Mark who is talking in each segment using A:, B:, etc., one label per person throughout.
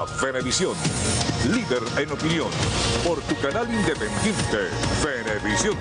A: Venevisión, líder en opinión, por tu canal independiente, Venevisión.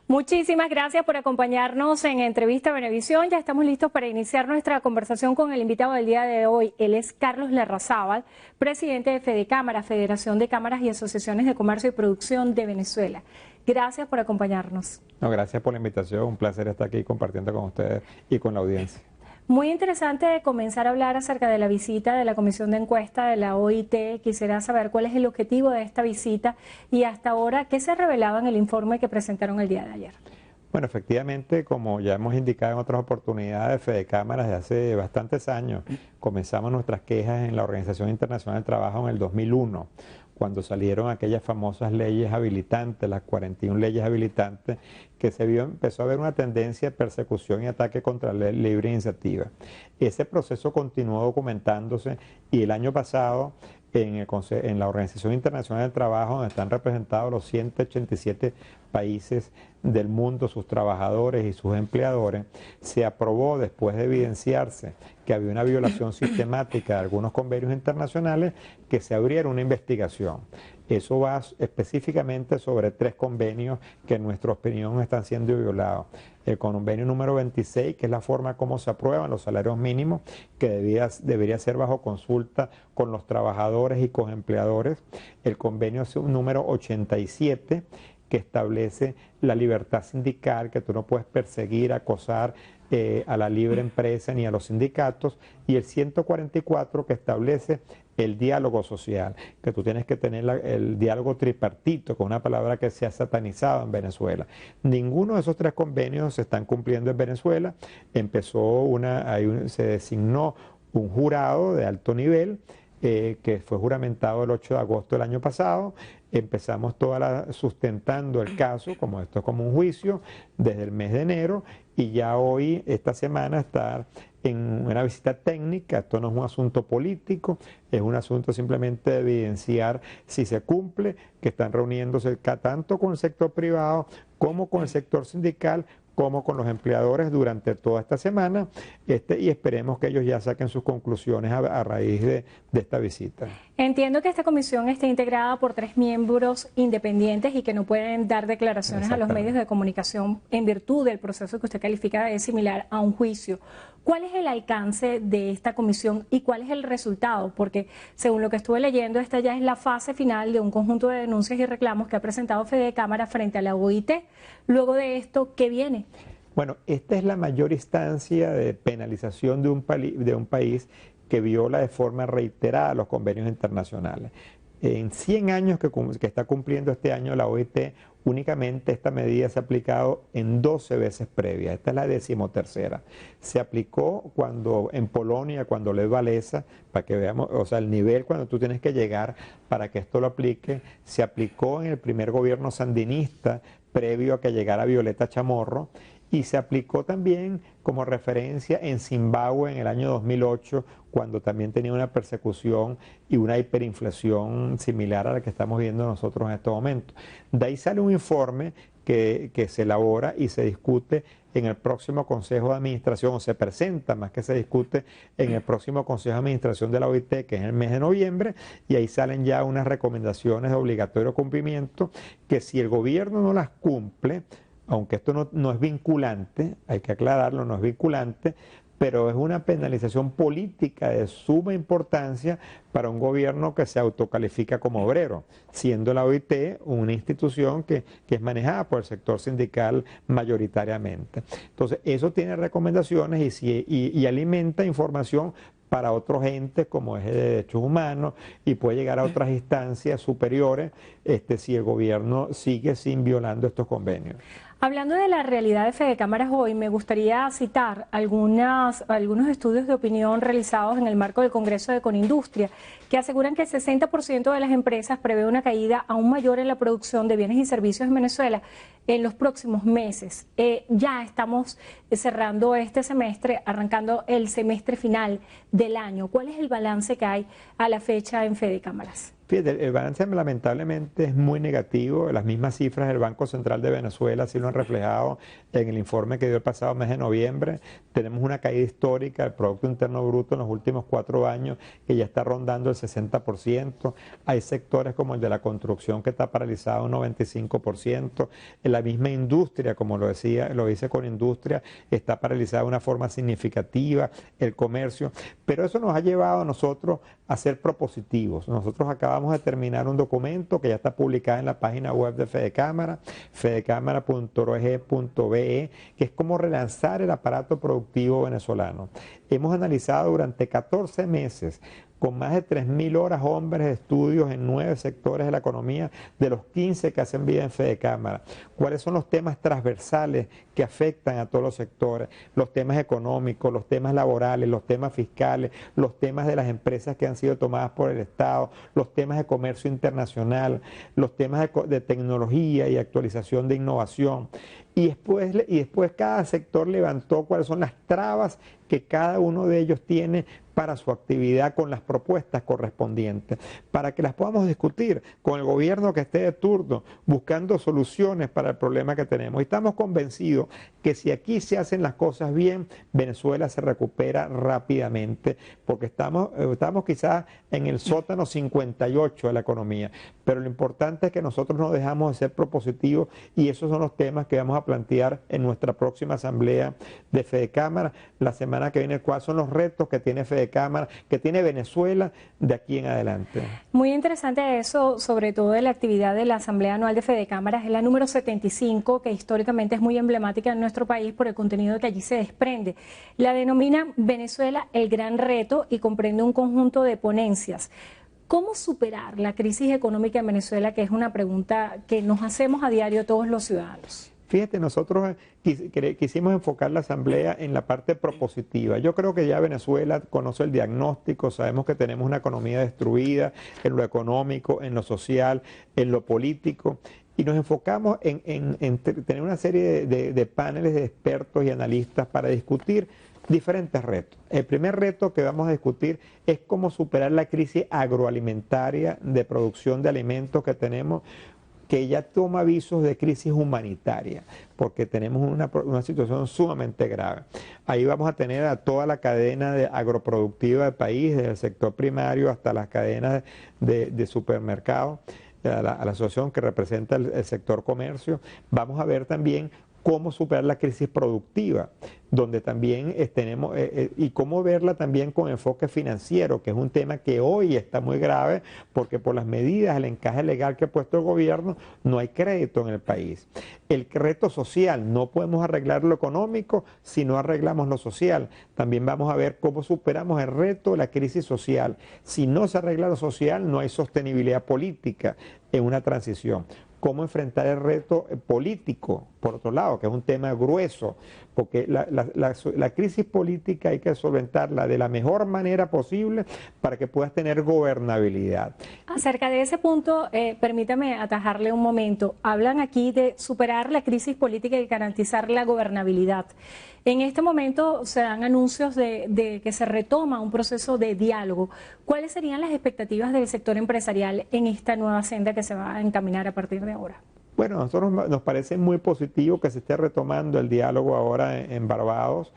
B: Muchísimas gracias por acompañarnos en Entrevista Venevisión. Ya estamos listos para iniciar nuestra conversación con el invitado del día de hoy. Él es Carlos Larrazábal, presidente de FEDECámaras, Federación de Cámaras y Asociaciones de Comercio y Producción de Venezuela. Gracias por acompañarnos.
C: No, gracias por la invitación. Un placer estar aquí compartiendo con ustedes y con la audiencia.
B: Muy interesante comenzar a hablar acerca de la visita de la Comisión de Encuesta de la OIT. Quisiera saber cuál es el objetivo de esta visita y hasta ahora qué se revelaba en el informe que presentaron el día de ayer.
C: Bueno, efectivamente, como ya hemos indicado en otras oportunidades, FEDECámaras de hace bastantes años comenzamos nuestras quejas en la Organización Internacional del Trabajo en el 2001, cuando salieron aquellas famosas leyes habilitantes, las 41 leyes habilitantes, que empezó a haber una tendencia de persecución y ataque contra la libre iniciativa. Ese proceso continuó documentándose y el año pasado en la Organización Internacional del Trabajo, donde están representados los 187 países del mundo, sus trabajadores y sus empleadores, se aprobó, después de evidenciarse que había una violación sistemática de algunos convenios internacionales, que se abriera una investigación. Eso va específicamente sobre 3 convenios que en nuestra opinión están siendo violados. El convenio número 26, que es la forma como se aprueban los salarios mínimos, que debería ser bajo consulta con los trabajadores y con empleadores. El convenio número 87, que establece la libertad sindical, que tú no puedes perseguir, acosar a la libre empresa ni a los sindicatos, y el 144, que establece el diálogo social, que tú tienes que tener el diálogo tripartito, con una palabra que se ha satanizado en Venezuela. Ninguno de esos 3 convenios se están cumpliendo en Venezuela. Se designó un jurado de alto nivel, que fue juramentado el 8 de agosto del año pasado. Empezamos sustentando el caso, como esto es como un juicio, desde el mes de enero, y ya hoy, esta semana, estar en una visita técnica. Esto no es un asunto político, es un asunto simplemente de evidenciar si se cumple, que están reuniéndose tanto con el sector privado como con el sector sindical, como con los empleadores durante toda esta semana, y esperemos que ellos ya saquen sus conclusiones a raíz de esta visita.
B: Entiendo que esta comisión está integrada por 3 miembros independientes y que no pueden dar declaraciones a los medios de comunicación en virtud del proceso que usted califica de similar a un juicio. ¿Cuál es el alcance de esta comisión y cuál es el resultado? Porque según lo que estuve leyendo, esta ya es la fase final de un conjunto de denuncias y reclamos que ha presentado FEDECámaras frente a la OIT. Luego de esto, ¿qué viene?
C: Bueno, esta es la mayor instancia de penalización de un país que viola de forma reiterada los convenios internacionales. En 100 años que está cumpliendo este año la OIT, únicamente esta medida se ha aplicado en 12 veces previas. Esta es la 13ª. Se aplicó en Polonia, cuando Lech Walesa, para que veamos, o sea, el nivel cuando tú tienes que llegar para que esto lo aplique. Se aplicó en el primer gobierno sandinista, previo a que llegara Violeta Chamorro, y se aplicó también como referencia en Zimbabue en el año 2008, cuando también tenía una persecución y una hiperinflación similar a la que estamos viendo nosotros en estos momentos. De ahí sale un informe que se elabora y se discute en el próximo Consejo de Administración, o se presenta más que se discute en el próximo Consejo de Administración de la OIT, que es en el mes de noviembre, y ahí salen ya unas recomendaciones de obligatorio cumplimiento, que si el gobierno no las cumple, aunque esto no es vinculante, hay que aclararlo, no es vinculante, pero es una penalización política de suma importancia para un gobierno que se autocalifica como obrero, siendo la OIT una institución que es manejada por el sector sindical mayoritariamente. Entonces, eso tiene recomendaciones y alimenta información para otros entes como es de derechos humanos, y puede llegar a otras instancias superiores si el gobierno sigue violando estos convenios.
B: Hablando de la realidad de FEDECámaras hoy, me gustaría citar algunos estudios de opinión realizados en el marco del Congreso de Conindustria, que aseguran que el 60% de las empresas prevé una caída aún mayor en la producción de bienes y servicios en Venezuela en los próximos meses. Ya estamos cerrando este semestre, arrancando el semestre final del año. ¿Cuál es el balance que hay a la fecha en FEDECámaras?
C: Fíjate, el balance lamentablemente es muy negativo. Las mismas cifras del Banco Central de Venezuela sí lo han reflejado en el informe que dio el pasado mes de noviembre. Tenemos una caída histórica del Producto Interno Bruto en los últimos 4 años que ya está rondando el 60%. Hay sectores como el de la construcción que está paralizado un 95%. En la misma industria, como lo dice con industria, está paralizada de una forma significativa. El comercio. Pero eso nos ha llevado a nosotros a ser propositivos. Nosotros acabamos de terminar un documento que ya está publicado en la página web de Fedecámara, fedecámara.org.be, que es cómo relanzar el aparato productivo venezolano. Hemos analizado durante 14 meses con más de 3.000 horas hombres de estudios en 9 sectores de la economía, de los 15 que hacen vida en Fedecámara. ¿Cuáles son los temas transversales que afectan a todos los sectores? Los temas económicos, los temas laborales, los temas fiscales, los temas de las empresas que han sido tomadas por el Estado, los temas de comercio internacional, los temas de tecnología y actualización de innovación. Y después cada sector levantó cuáles son las trabas que cada uno de ellos tiene para su actividad con las propuestas correspondientes, para que las podamos discutir con el gobierno que esté de turno, buscando soluciones para el problema que tenemos. Y estamos convencidos que si aquí se hacen las cosas bien, Venezuela se recupera rápidamente, porque estamos quizás en el sótano 58 de la economía, pero lo importante es que nosotros no dejamos de ser propositivos y esos son los temas que vamos a plantear en nuestra próxima asamblea de Fedecámara la semana que viene, cuáles son los retos que tiene Fedecámara, que tiene Venezuela de aquí en adelante.
B: Muy interesante eso, sobre todo de la actividad de la Asamblea Anual de Fedecámara, es la número 75, que históricamente es muy emblemática en nuestro país por el contenido que allí se desprende. La denomina Venezuela el gran reto y comprende un conjunto de ponencias. ¿Cómo superar la crisis económica en Venezuela? Que es una pregunta que nos hacemos a diario todos los ciudadanos.
C: Fíjate, nosotros quisimos enfocar la asamblea en la parte propositiva. Yo creo que ya Venezuela conoce el diagnóstico, sabemos que tenemos una economía destruida en lo económico, en lo social, en lo político, y nos enfocamos en tener una serie de paneles de expertos y analistas para discutir diferentes retos. El primer reto que vamos a discutir es cómo superar la crisis agroalimentaria de producción de alimentos que tenemos, que ya toma avisos de crisis humanitaria, porque tenemos una situación sumamente grave. Ahí vamos a tener a toda la cadena agroproductiva del país, desde el sector primario hasta las cadenas de supermercados, a la asociación que representa el sector comercio. Vamos a ver también cómo superar la crisis productiva, donde también tenemos, y cómo verla también con enfoque financiero, que es un tema que hoy está muy grave, porque por las medidas, el encaje legal que ha puesto el gobierno, no hay crédito en el país. El reto social, no podemos arreglar lo económico si no arreglamos lo social. También vamos a ver cómo superamos el reto de la crisis social. Si no se arregla lo social, no hay sostenibilidad política en una transición. Cómo enfrentar el reto político, por otro lado, que es un tema grueso, porque la crisis política hay que solventarla de la mejor manera posible para que puedas tener gobernabilidad.
B: Acerca de ese punto, permítame atajarle un momento. Hablan aquí de superar la crisis política y garantizar la gobernabilidad. En este momento se dan anuncios de que se retoma un proceso de diálogo. ¿Cuáles serían las expectativas del sector empresarial en esta nueva senda que se va a encaminar a partir de ahora?
C: Bueno, a nosotros nos parece muy positivo que se esté retomando el diálogo ahora en Barbados,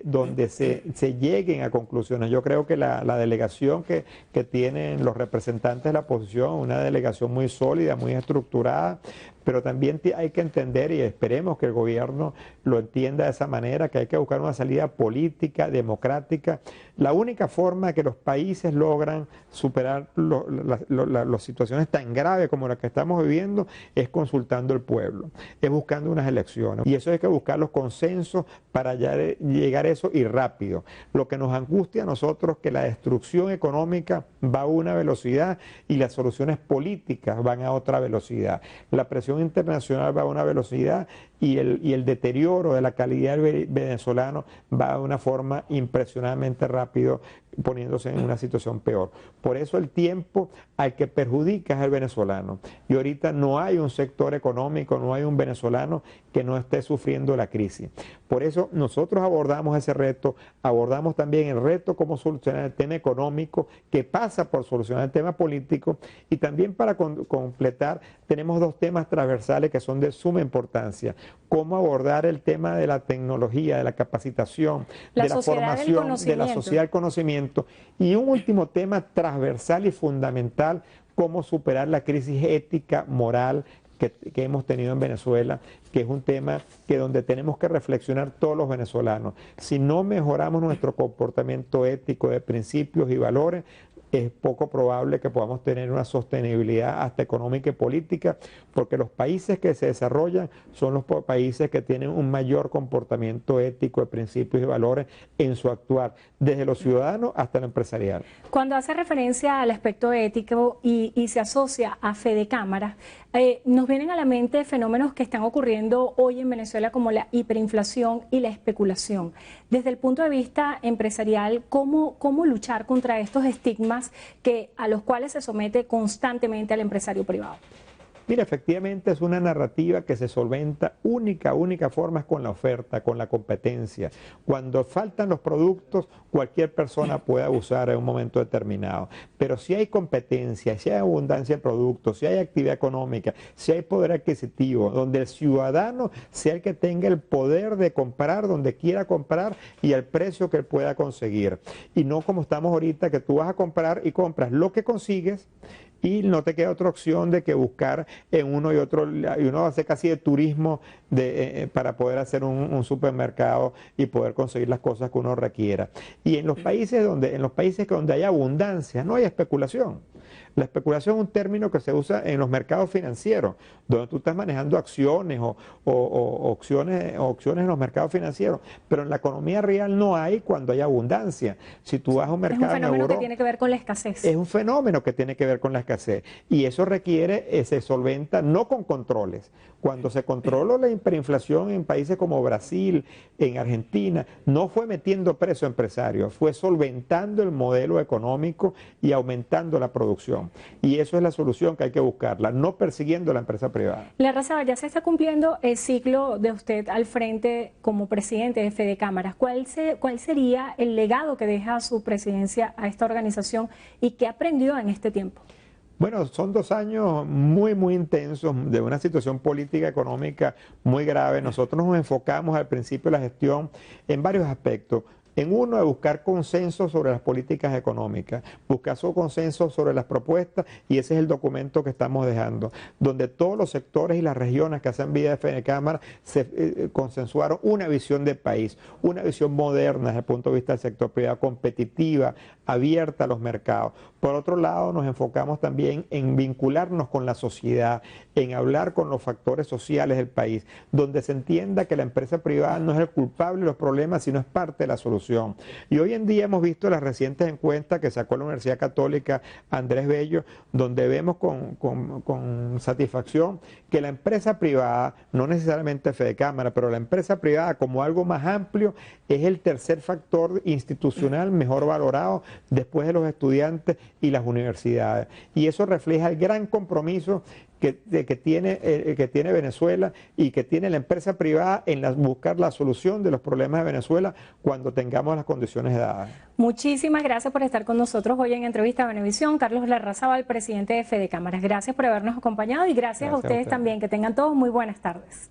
C: donde se lleguen a conclusiones. Yo creo que la delegación que tienen los representantes de la oposición, una delegación muy sólida, muy estructurada, pero también hay que entender, y esperemos que el gobierno lo entienda de esa manera, que hay que buscar una salida política, democrática. La única forma que los países logran superar las situaciones tan graves como las que estamos viviendo es consultando al pueblo, es buscando unas elecciones. Y eso hay que buscar los consensos para llegar a eso y rápido. Lo que nos angustia a nosotros es que la destrucción económica va a una velocidad y las soluciones políticas van a otra velocidad. La presión internacional va a una velocidad y el deterioro de la calidad del venezolano va de una forma impresionantemente rápido, poniéndose en una situación peor. Por eso el tiempo al que perjudica es el venezolano. Y ahorita no hay un sector económico, no hay un venezolano que no esté sufriendo la crisis. Por eso nosotros abordamos ese reto, abordamos también el reto cómo solucionar el tema económico, que pasa por solucionar el tema político, y también para completar tenemos dos temas transversales que son de suma importancia: cómo abordar el tema de la tecnología, de la capacitación, de la formación, de la sociedad del conocimiento, y un último tema transversal y fundamental: cómo superar la crisis ética, moral que hemos tenido en Venezuela, que es un tema que donde tenemos que reflexionar todos los venezolanos. Si no mejoramos nuestro comportamiento ético de principios y valores, es poco probable que podamos tener una sostenibilidad hasta económica y política, porque los países que se desarrollan son los países que tienen un mayor comportamiento ético de principios y valores en su actuar, desde los ciudadanos hasta lo empresarial.
B: Cuando hace referencia al aspecto ético y se asocia a Fede Cámaras, nos vienen a la mente fenómenos que están ocurriendo hoy en Venezuela como la hiperinflación y la especulación. Desde el punto de vista empresarial, ¿cómo luchar contra estos estigmas a los cuales se somete constantemente al empresario privado?
C: Mira, efectivamente es una narrativa que se solventa única forma es con la oferta, con la competencia. Cuando faltan los productos, cualquier persona puede abusar en un momento determinado. Pero si hay competencia, si hay abundancia de productos, si hay actividad económica, si hay poder adquisitivo, donde el ciudadano sea el que tenga el poder de comprar donde quiera comprar y al precio que él pueda conseguir. Y no como estamos ahorita, que tú vas a comprar y compras lo que consigues, y no te queda otra opción de que buscar en uno y otro, y uno hace casi de turismo para poder hacer un supermercado y poder conseguir las cosas que uno requiera. Y en los países donde hay abundancia, no hay especulación. La especulación es un término que se usa en los mercados financieros, donde tú estás manejando acciones o opciones en los mercados financieros, pero en la economía real no hay cuando hay abundancia. Si tú vas a un mercado
B: es un fenómeno que tiene que ver con la escasez.
C: Es un fenómeno que tiene que ver con la escasez, y eso requiere, se solventa no con controles. Cuando se controló la hiperinflación en países como Brasil, en Argentina, no fue metiendo preso a empresarios, fue solventando el modelo económico y aumentando la producción. Y eso es la solución que hay que buscarla, no persiguiendo la empresa privada.
B: Larrazábal, ya se está cumpliendo el ciclo de usted al frente como presidente de Fede Cámaras. ¿Cuál sería el legado que deja su presidencia a esta organización y qué aprendió en este tiempo?
C: Bueno, son 2 años muy intensos de una situación política económica muy grave. Nosotros nos enfocamos al principio de la gestión en varios aspectos. En uno, de buscar consenso sobre las políticas económicas, buscar su consenso sobre las propuestas, y ese es el documento que estamos dejando, donde todos los sectores y las regiones que hacen vida de Fede Cámaras se consensuaron una visión de país, una visión moderna desde el punto de vista del sector privado, competitiva, abierta a los mercados. Por otro lado, nos enfocamos también en vincularnos con la sociedad, en hablar con los factores sociales del país, donde se entienda que la empresa privada no es el culpable de los problemas, sino es parte de la solución. Y hoy en día hemos visto las recientes encuestas que sacó la Universidad Católica Andrés Bello, donde vemos con satisfacción que la empresa privada, no necesariamente Fede Cámaras, pero la empresa privada como algo más amplio, es el tercer factor institucional mejor valorado después de los estudiantes y las universidades. Y eso refleja el gran compromiso que tiene Venezuela y que tiene la empresa privada en buscar la solución de los problemas de Venezuela cuando tengamos las condiciones dadas.
B: Muchísimas gracias por estar con nosotros hoy en Entrevista a Venevisión. Carlos Larrazábal, presidente de Fede Cámaras. Gracias por habernos acompañado y gracias a ustedes también. Que tengan todos muy buenas tardes.